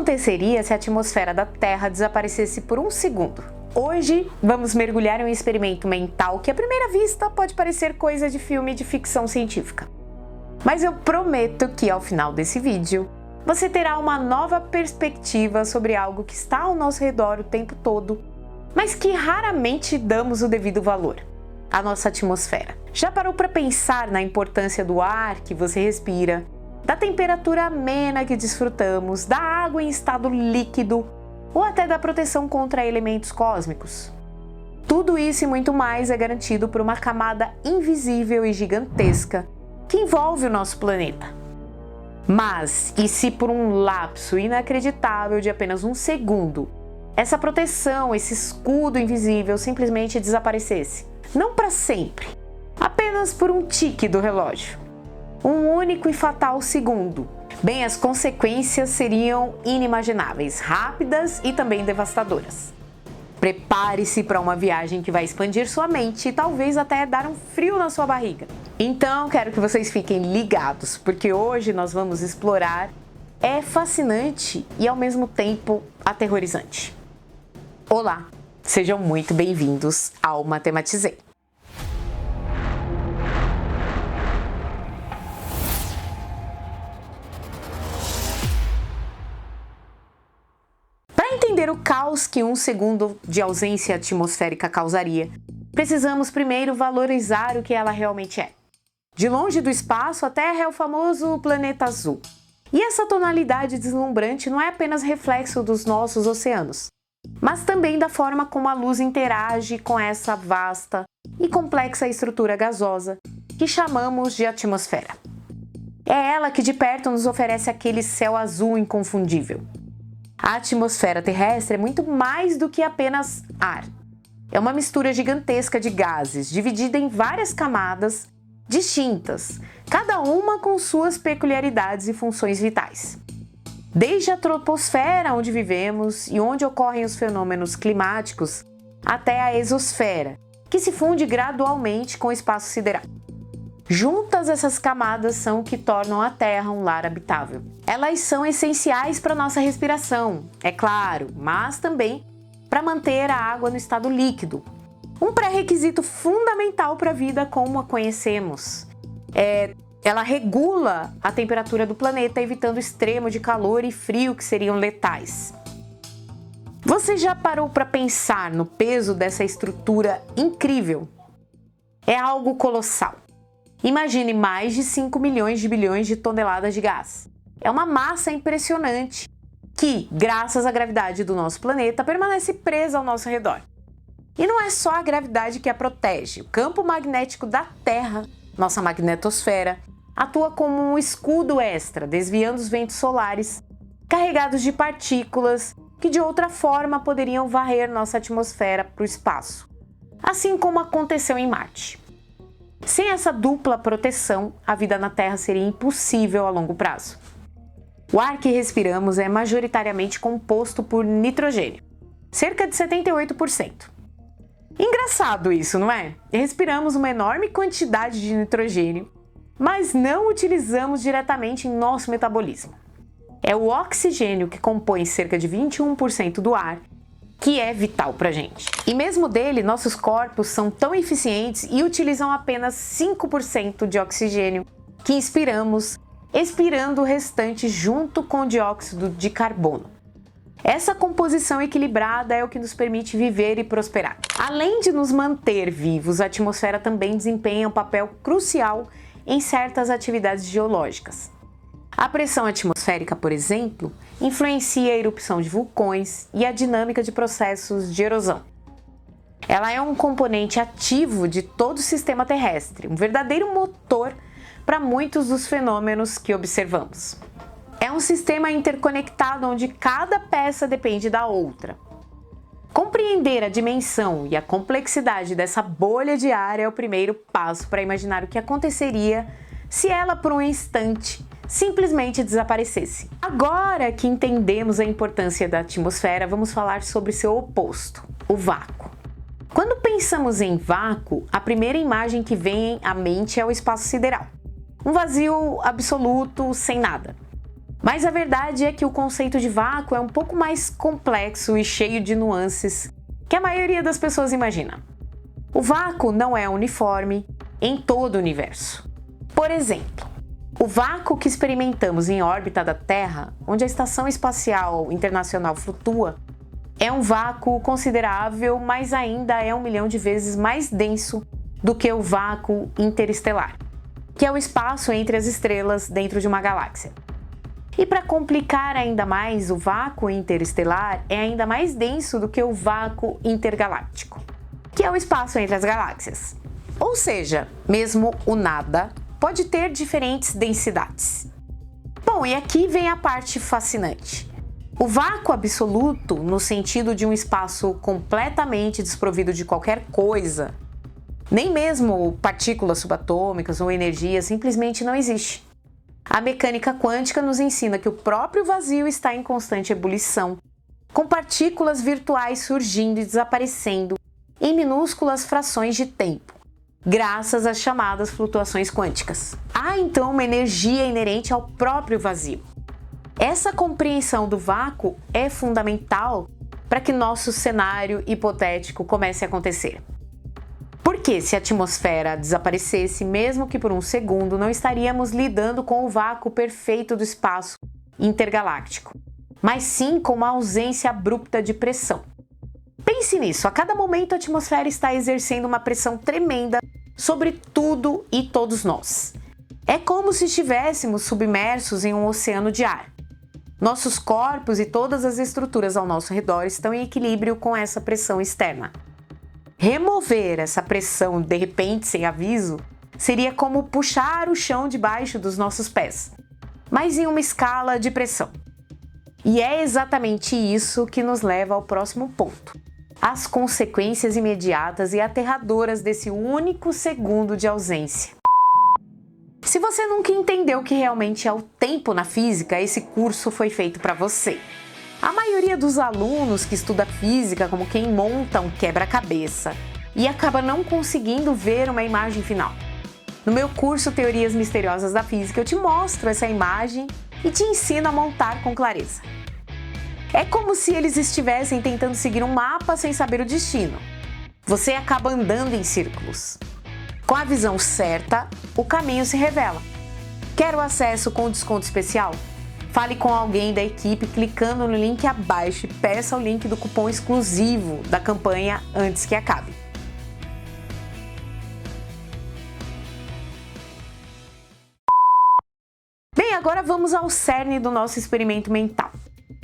aconteceria se a atmosfera da Terra desaparecesse por um segundo? Hoje, vamos mergulhar em um experimento mental que à primeira vista pode parecer coisa de filme de ficção científica. Mas eu prometo que ao final desse vídeo, você terá uma nova perspectiva sobre algo que está ao nosso redor o tempo todo, mas que raramente damos o devido valor: a nossa atmosfera. Já parou para pensar na importância do ar que você respira, da temperatura amena que desfrutamos, da água em estado líquido ou até da proteção contra elementos cósmicos? Tudo isso e muito mais é garantido por uma camada invisível e gigantesca que envolve o nosso planeta. Mas, e se por um lapso inacreditável de apenas um segundo, essa proteção, esse escudo invisível simplesmente desaparecesse? Não para sempre, apenas por um tique do relógio. Um único e fatal segundo. Bem, as consequências seriam inimagináveis, rápidas e também devastadoras. Prepare-se para uma viagem que vai expandir sua mente e talvez até dar um frio na sua barriga. Então, quero que vocês fiquem ligados, porque hoje nós vamos explorar. É fascinante e ao mesmo tempo aterrorizante. Olá, sejam muito bem-vindos ao Matematizei. Para entender o caos que um segundo de ausência atmosférica causaria, precisamos primeiro valorizar o que ela realmente é. De longe do espaço, a Terra é o famoso planeta azul. E essa tonalidade deslumbrante não é apenas reflexo dos nossos oceanos, mas também da forma como a luz interage com essa vasta e complexa estrutura gasosa que chamamos de atmosfera. É ela que de perto nos oferece aquele céu azul inconfundível. A atmosfera terrestre é muito mais do que apenas ar. É uma mistura gigantesca de gases, dividida em várias camadas distintas, cada uma com suas peculiaridades e funções vitais. Desde a troposfera, onde vivemos e onde ocorrem os fenômenos climáticos, até a exosfera, que se funde gradualmente com o espaço sideral. Juntas, essas camadas são o que tornam a Terra um lar habitável. Elas são essenciais para a nossa respiração, é claro, mas também para manter a água no estado líquido. Um pré-requisito fundamental para a vida como a conhecemos. Ela regula a temperatura do planeta, evitando o extremo de calor e frio que seriam letais. Você já parou para pensar no peso dessa estrutura incrível? É algo colossal. Imagine mais de 5 milhões de bilhões de toneladas de gás. É uma massa impressionante que, graças à gravidade do nosso planeta, permanece presa ao nosso redor. E não é só a gravidade que a protege. O campo magnético da Terra, nossa magnetosfera, atua como um escudo extra, desviando os ventos solares carregados de partículas que de outra forma poderiam varrer nossa atmosfera para o espaço, assim como aconteceu em Marte. Sem essa dupla proteção, a vida na Terra seria impossível a longo prazo. O ar que respiramos é majoritariamente composto por nitrogênio, cerca de 78%. Engraçado isso, não é? Respiramos uma enorme quantidade de nitrogênio, mas não utilizamos diretamente em nosso metabolismo. É o oxigênio que compõe cerca de 21% do ar que é vital para a gente. E mesmo dele, nossos corpos são tão eficientes e utilizam apenas 5% de oxigênio que inspiramos, expirando o restante junto com o dióxido de carbono. Essa composição equilibrada é o que nos permite viver e prosperar. Além de nos manter vivos, a atmosfera também desempenha um papel crucial em certas atividades geológicas. A pressão atmosférica, por exemplo, influencia a erupção de vulcões e a dinâmica de processos de erosão. Ela é um componente ativo de todo o sistema terrestre, um verdadeiro motor para muitos dos fenômenos que observamos. É um sistema interconectado onde cada peça depende da outra. Compreender a dimensão e a complexidade dessa bolha de ar é o primeiro passo para imaginar o que aconteceria se ela, por um instante, simplesmente desaparecesse. Agora que entendemos a importância da atmosfera, vamos falar sobre seu oposto, o vácuo. Quando pensamos em vácuo, a primeira imagem que vem à mente é o espaço sideral. Um vazio absoluto, sem nada. Mas a verdade é que o conceito de vácuo é um pouco mais complexo e cheio de nuances que a maioria das pessoas imagina. O vácuo não é uniforme em todo o universo. Por exemplo, o vácuo que experimentamos em órbita da Terra, onde a Estação Espacial Internacional flutua, é um vácuo considerável, mas ainda é 1 milhão de vezes mais denso do que o vácuo interestelar, que é o espaço entre as estrelas dentro de uma galáxia. E para complicar ainda mais, o vácuo interestelar é ainda mais denso do que o vácuo intergaláctico, que é o espaço entre as galáxias. Ou seja, mesmo o nada pode ter diferentes densidades. Bom, e aqui vem a parte fascinante. O vácuo absoluto, no sentido de um espaço completamente desprovido de qualquer coisa, nem mesmo partículas subatômicas ou energia, simplesmente não existe. A mecânica quântica nos ensina que o próprio vazio está em constante ebulição, com partículas virtuais surgindo e desaparecendo em minúsculas frações de tempo, graças às chamadas flutuações quânticas. Há então uma energia inerente ao próprio vazio. Essa compreensão do vácuo é fundamental para que nosso cenário hipotético comece a acontecer. Porque se a atmosfera desaparecesse, mesmo que por um segundo, não estaríamos lidando com o vácuo perfeito do espaço intergaláctico, mas sim com uma ausência abrupta de pressão. Pense nisso, a cada momento a atmosfera está exercendo uma pressão tremenda sobre tudo e todos nós. É como se estivéssemos submersos em um oceano de ar. Nossos corpos e todas as estruturas ao nosso redor estão em equilíbrio com essa pressão externa. Remover essa pressão de repente, sem aviso, seria como puxar o chão debaixo dos nossos pés, mas em uma escala de pressão. E é exatamente isso que nos leva ao próximo ponto: as consequências imediatas e aterradoras desse único segundo de ausência. Se você nunca entendeu o que realmente é o tempo na física, esse curso foi feito para você. A maioria dos alunos que estuda física como quem monta um quebra-cabeça e acaba não conseguindo ver uma imagem final. No meu curso Teorias Misteriosas da Física, eu te mostro essa imagem e te ensino a montar com clareza. É como se eles estivessem tentando seguir um mapa sem saber o destino. Você acaba andando em círculos. Com a visão certa, o caminho se revela. Quer o acesso com desconto especial? Fale com alguém da equipe clicando no link abaixo e peça o link do cupom exclusivo da campanha antes que acabe. Bem, agora vamos ao cerne do nosso experimento mental.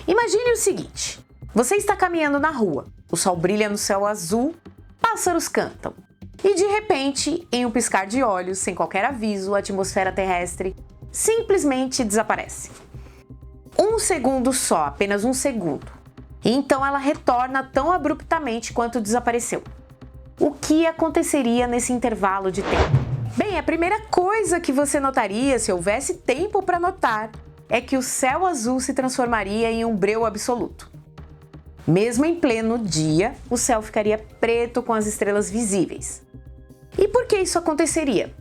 Imagine o seguinte: você está caminhando na rua, o sol brilha no céu azul, pássaros cantam. E de repente, em um piscar de olhos, sem qualquer aviso, a atmosfera terrestre simplesmente desaparece. 1 segundo só, apenas 1 segundo. E então ela retorna tão abruptamente quanto desapareceu. O que aconteceria nesse intervalo de tempo? Bem, a primeira coisa que você notaria, se houvesse tempo para notar, é que o céu azul se transformaria em um breu absoluto. Mesmo em pleno dia, o céu ficaria preto com as estrelas visíveis. E por que isso aconteceria?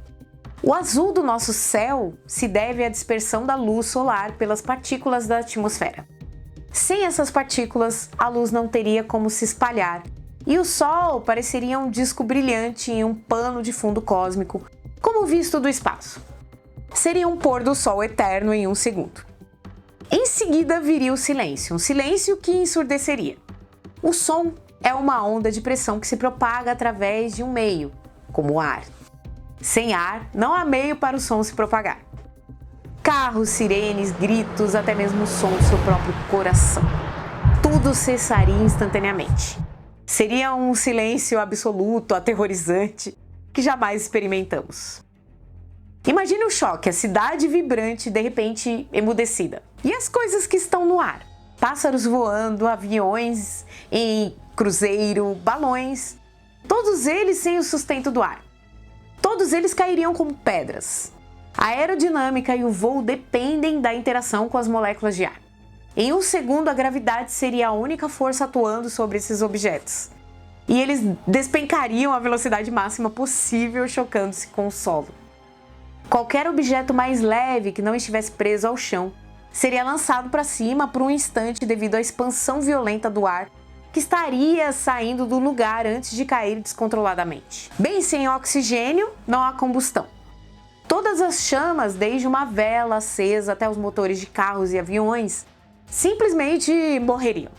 O azul do nosso céu se deve à dispersão da luz solar pelas partículas da atmosfera. Sem essas partículas, a luz não teria como se espalhar e o Sol pareceria um disco brilhante em um pano de fundo cósmico, como visto do espaço. Seria um pôr do Sol eterno em 1 segundo. Em seguida viria o silêncio, um silêncio que ensurdeceria. O som é uma onda de pressão que se propaga através de um meio, como o ar. Sem ar, não há meio para o som se propagar. Carros, sirenes, gritos, até mesmo o som do seu próprio coração. Tudo cessaria instantaneamente. Seria um silêncio absoluto, aterrorizante, que jamais experimentamos. Imagine o choque, a cidade vibrante de repente emudecida. E as coisas que estão no ar? Pássaros voando, aviões em cruzeiro, balões. Todos eles sem o sustento do ar. Todos eles cairiam como pedras. A aerodinâmica e o voo dependem da interação com as moléculas de ar. Em 1 segundo, a gravidade seria a única força atuando sobre esses objetos. E eles despencariam à velocidade máxima possível, chocando-se com o solo. Qualquer objeto mais leve que não estivesse preso ao chão seria lançado para cima por um instante devido à expansão violenta do ar que estaria saindo do lugar antes de cair descontroladamente. Bem, sem oxigênio, não há combustão. Todas as chamas, desde uma vela acesa até os motores de carros e aviões, simplesmente morreriam.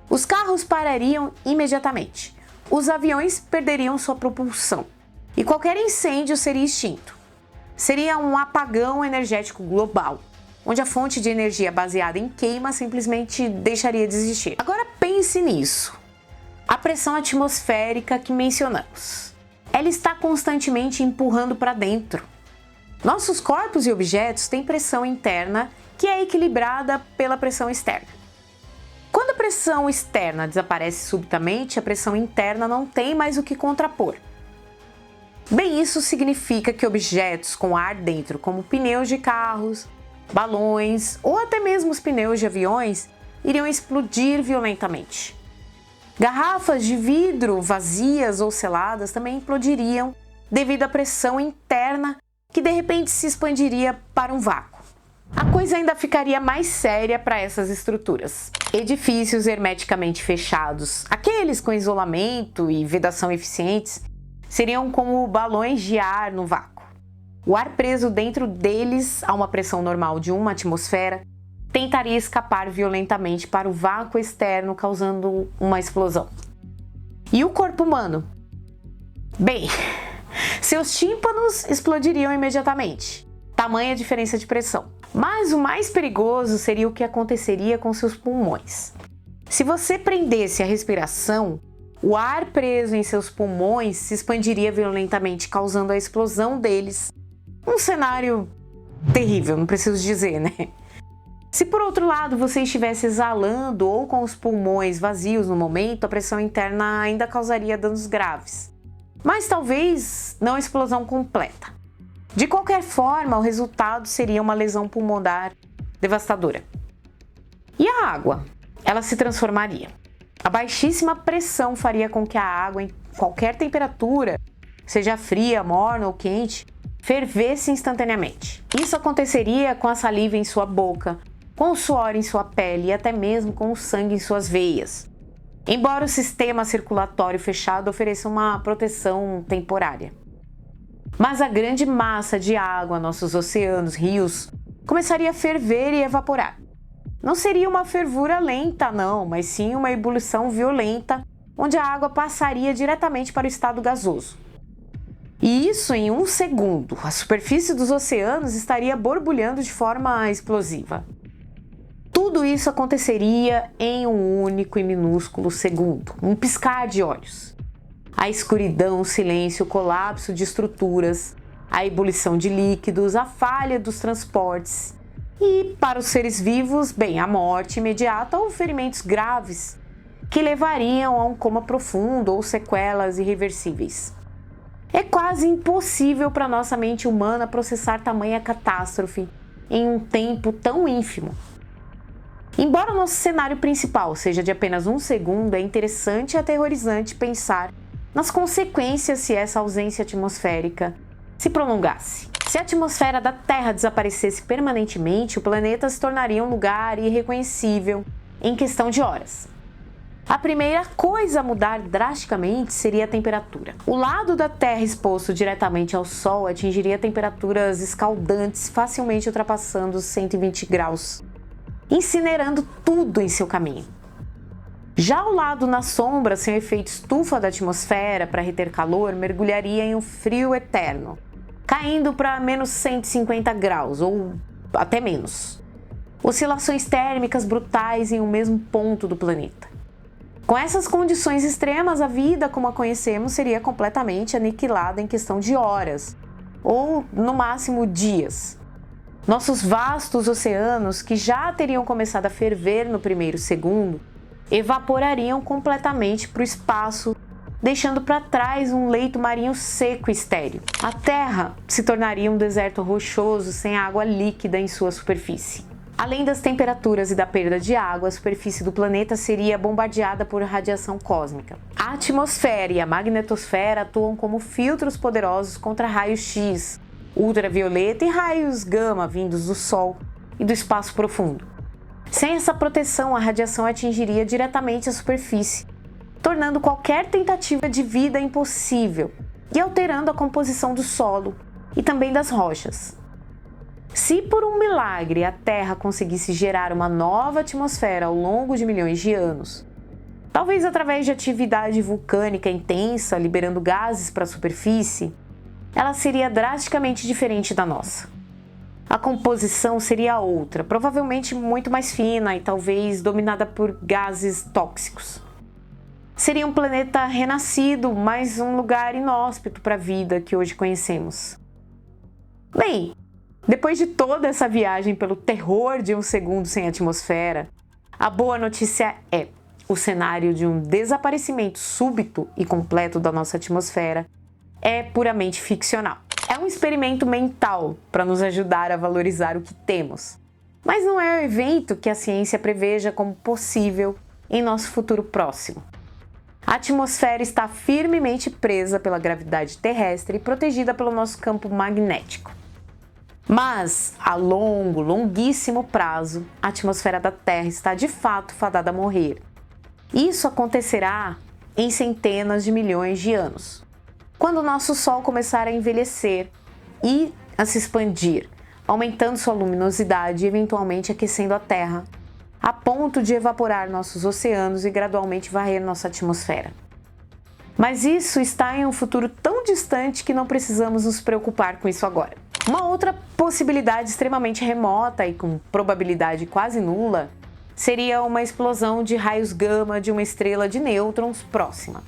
Os carros parariam imediatamente, os aviões perderiam sua propulsão e qualquer incêndio seria extinto. Seria um apagão energético global, onde a fonte de energia baseada em queima simplesmente deixaria de existir. Agora pense nisso. A pressão atmosférica que mencionamos. Ela está constantemente empurrando para dentro. Nossos corpos e objetos têm pressão interna que é equilibrada pela pressão externa. Quando a pressão externa desaparece subitamente, a pressão interna não tem mais o que contrapor. Bem, isso significa que objetos com ar dentro, como pneus de carros, balões ou até mesmo os pneus de aviões, iriam explodir violentamente. Garrafas de vidro vazias ou seladas também implodiriam devido à pressão interna que de repente se expandiria para um vácuo. A coisa ainda ficaria mais séria para essas estruturas. Edifícios hermeticamente fechados, aqueles com isolamento e vedação eficientes, seriam como balões de ar no vácuo. O ar preso dentro deles a uma pressão normal de 1 atmosfera tentaria escapar violentamente para o vácuo externo, causando uma explosão. E o corpo humano? Bem, seus tímpanos explodiriam imediatamente, tamanha diferença de pressão. Mas o mais perigoso seria o que aconteceria com seus pulmões. Se você prendesse a respiração, o ar preso em seus pulmões se expandiria violentamente, causando a explosão deles. Um cenário terrível, não preciso dizer, né? Se por outro lado você estivesse exalando ou com os pulmões vazios no momento, a pressão interna ainda causaria danos graves. Mas talvez não a explosão completa. De qualquer forma, o resultado seria uma lesão pulmonar devastadora. E a água? Ela se transformaria. A baixíssima pressão faria com que a água, em qualquer temperatura, seja fria, morna ou quente, fervesse instantaneamente. Isso aconteceria com a saliva em sua boca, com o suor em sua pele e até mesmo com o sangue em suas veias. Embora o sistema circulatório fechado ofereça uma proteção temporária. Mas a grande massa de água, nossos oceanos, rios, começaria a ferver e evaporar. Não seria uma fervura lenta, não, mas sim uma ebulição violenta, onde a água passaria diretamente para o estado gasoso. E isso em 1 segundo. A superfície dos oceanos estaria borbulhando de forma explosiva. Tudo isso aconteceria em um único e minúsculo segundo, um piscar de olhos. A escuridão, o silêncio, o colapso de estruturas, a ebulição de líquidos, a falha dos transportes. E para os seres vivos, bem, a morte imediata ou ferimentos graves que levariam a um coma profundo ou sequelas irreversíveis. É quase impossível para nossa mente humana processar tamanha catástrofe em um tempo tão ínfimo. Embora o nosso cenário principal seja de apenas 1 segundo, é interessante e aterrorizante pensar nas consequências se essa ausência atmosférica se prolongasse. Se a atmosfera da Terra desaparecesse permanentemente, o planeta se tornaria um lugar irreconhecível em questão de horas. A primeira coisa a mudar drasticamente seria a temperatura. O lado da Terra exposto diretamente ao Sol atingiria temperaturas escaldantes, facilmente ultrapassando os 120 graus, incinerando tudo em seu caminho. Já o lado na sombra, sem o efeito estufa da atmosfera para reter calor, mergulharia em um frio eterno, caindo para menos 150 graus ou até menos. Oscilações térmicas brutais em um mesmo ponto do planeta. Com essas condições extremas, a vida como a conhecemos seria completamente aniquilada em questão de horas, ou no máximo dias. Nossos vastos oceanos, que já teriam começado a ferver no primeiro segundo, evaporariam completamente para o espaço, deixando para trás um leito marinho seco e estéril. A Terra se tornaria um deserto rochoso sem água líquida em sua superfície. Além das temperaturas e da perda de água, a superfície do planeta seria bombardeada por radiação cósmica. A atmosfera e a magnetosfera atuam como filtros poderosos contra raios X, ultravioleta e raios gama vindos do Sol, e do espaço profundo. Sem essa proteção, a radiação atingiria diretamente a superfície, tornando qualquer tentativa de vida impossível e alterando a composição do solo e também das rochas. Se por um milagre a Terra conseguisse gerar uma nova atmosfera ao longo de milhões de anos, talvez através de atividade vulcânica intensa liberando gases para a superfície, ela seria drasticamente diferente da nossa. A composição seria outra, provavelmente muito mais fina e talvez dominada por gases tóxicos. Seria um planeta renascido, mas um lugar inóspito para a vida que hoje conhecemos. Bem, depois de toda essa viagem pelo terror de um segundo sem atmosfera, a boa notícia é: o cenário de um desaparecimento súbito e completo da nossa atmosfera é puramente ficcional. É um experimento mental para nos ajudar a valorizar o que temos, mas não é o evento que a ciência preveja como possível em nosso futuro próximo. A atmosfera está firmemente presa pela gravidade terrestre e protegida pelo nosso campo magnético. Mas, a longuíssimo prazo, a atmosfera da Terra está de fato fadada a morrer. Isso acontecerá em centenas de milhões de anos, quando o nosso Sol começar a envelhecer e a se expandir, aumentando sua luminosidade e eventualmente aquecendo a Terra, a ponto de evaporar nossos oceanos e gradualmente varrer nossa atmosfera. Mas isso está em um futuro tão distante que não precisamos nos preocupar com isso agora. Uma outra possibilidade extremamente remota e com probabilidade quase nula seria uma explosão de raios gama de uma estrela de nêutrons próxima.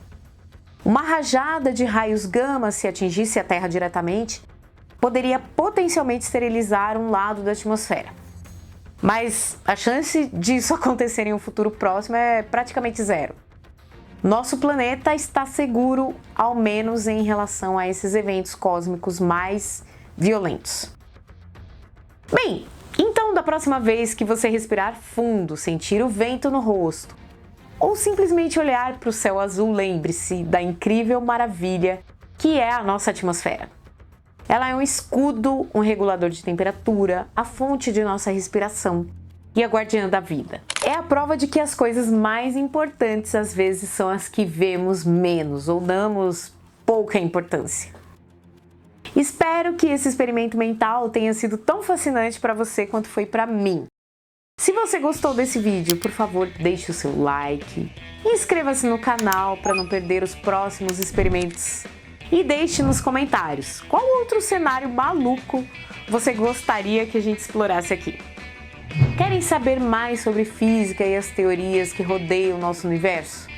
Uma rajada de raios gama, se atingisse a Terra diretamente, poderia potencialmente esterilizar um lado da atmosfera. Mas a chance disso acontecer em um futuro próximo é praticamente zero. Nosso planeta está seguro, ao menos em relação a esses eventos cósmicos mais violentos. Bem, então da próxima vez que você respirar fundo, sentir o vento no rosto, ou simplesmente olhar para o céu azul, lembre-se da incrível maravilha que é a nossa atmosfera. Ela é um escudo, um regulador de temperatura, a fonte de nossa respiração e a guardiã da vida. É a prova de que as coisas mais importantes às vezes são as que vemos menos ou damos pouca importância. Espero que esse experimento mental tenha sido tão fascinante para você quanto foi para mim. Se você gostou desse vídeo, por favor, deixe o seu like, inscreva-se no canal para não perder os próximos experimentos e deixe nos comentários qual outro cenário maluco você gostaria que a gente explorasse aqui. Querem saber mais sobre física e as teorias que rodeiam o nosso universo?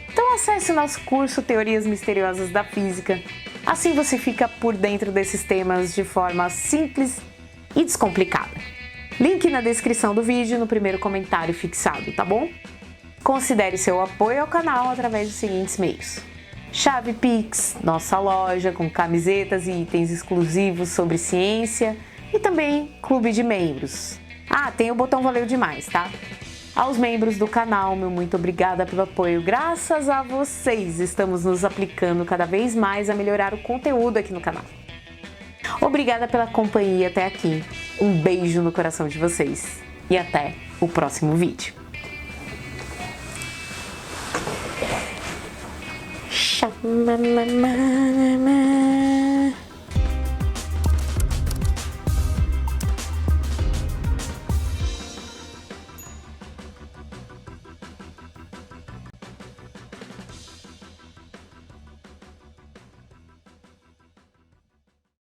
Então acesse o nosso curso Teorias Misteriosas da Física, assim você fica por dentro desses temas de forma simples e descomplicada. Link na descrição do vídeo, no primeiro comentário fixado, tá bom? Considere seu apoio ao canal através dos seguintes meios: Chave Pix, nossa loja com camisetas e itens exclusivos sobre ciência, e também clube de membros. Ah, tem o botão Valeu Demais, tá? Aos membros do canal, meu muito obrigada pelo apoio. Graças a vocês, estamos nos aplicando cada vez mais a melhorar o conteúdo aqui no canal. Obrigada pela companhia até aqui. Um beijo no coração de vocês e até o próximo vídeo. Xamamamamamam.